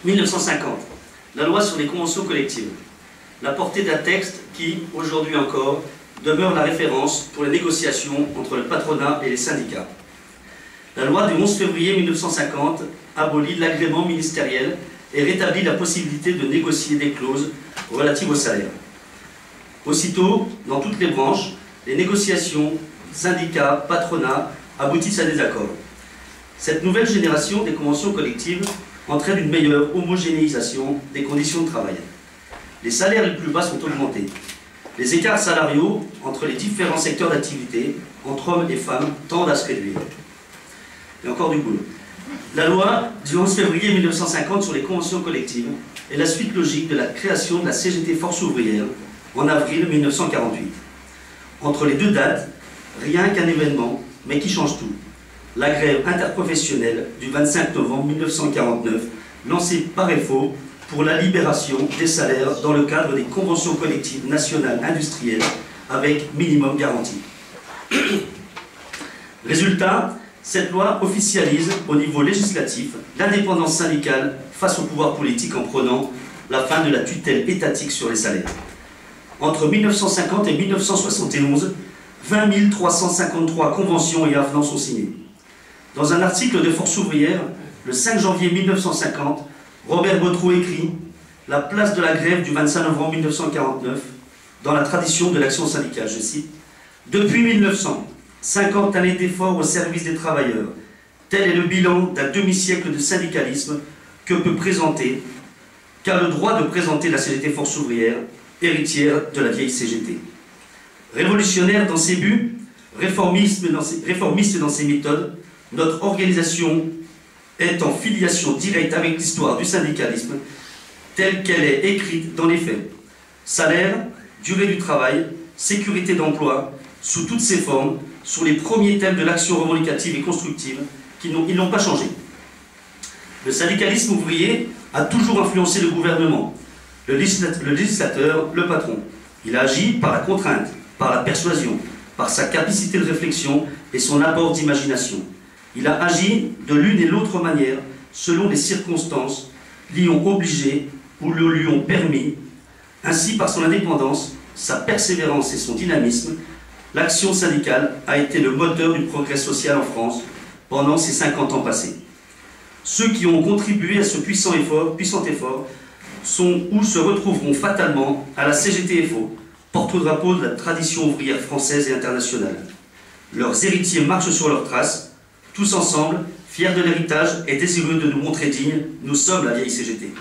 1950, la loi sur les conventions collectives. La portée d'un texte qui, aujourd'hui encore, demeure la référence pour les négociations entre le patronat et les syndicats. La loi du 11 février 1950 abolit l'agrément ministériel et rétablit la possibilité de négocier des clauses relatives au salaire. Aussitôt, dans toutes les branches, les négociations, syndicats, patronat aboutissent à des accords. Cette nouvelle génération des conventions collectives entraîne une meilleure homogénéisation des conditions de travail. Les salaires les plus bas sont augmentés. Les écarts salariaux entre les différents secteurs d'activité, entre hommes et femmes, tendent à se réduire. Il y a encore du boulot. La loi du 11 février 1950 sur les conventions collectives est la suite logique de la création de la CGT Force ouvrière en avril 1948. Entre les deux dates, rien qu'un événement, mais qui change tout. La grève interprofessionnelle du 25 novembre 1949, lancée par EFO pour la libération des salaires dans le cadre des conventions collectives nationales industrielles avec minimum garanti. Résultat, cette loi officialise au niveau législatif l'indépendance syndicale face au pouvoir politique en prenant la fin de la tutelle étatique sur les salaires. Entre 1950 et 1971, 20 353 conventions et avenants sont signés. Dans un article de Force ouvrière, le 5 janvier 1950, Robert Botreau écrit « La place de la grève du 25 novembre 1949 dans la tradition de l'action syndicale », je cite, « Depuis 1900, 50 années d'efforts au service des travailleurs, tel est le bilan d'un demi-siècle de syndicalisme que peut présenter, qu'a le droit de présenter la CGT Force ouvrière, héritière de la vieille CGT. Révolutionnaire dans ses buts, réformiste dans ses méthodes, notre organisation est en filiation directe avec l'histoire du syndicalisme telle qu'elle est écrite dans les faits. Salaire, durée du travail, sécurité d'emploi, sous toutes ses formes, sont les premiers thèmes de l'action revendicative et constructive ils n'ont pas changé. Le syndicalisme ouvrier a toujours influencé le gouvernement, le législateur, le patron. Il a agi par la contrainte, par la persuasion, par sa capacité de réflexion et son apport d'imagination. Il a agi de l'une et l'autre manière, selon les circonstances, l'y ont obligé ou le lui ont permis. Ainsi, par son indépendance, sa persévérance et son dynamisme, l'action syndicale a été le moteur du progrès social en France pendant ces 50 ans passés. Ceux qui ont contribué à ce puissant effort sont ou se retrouveront fatalement à la CGT-FO, porte-drapeau de la tradition ouvrière française et internationale. Leurs héritiers marchent sur leurs traces. Tous ensemble, fiers de l'héritage et désireux de nous montrer dignes, nous sommes la vieille CGT.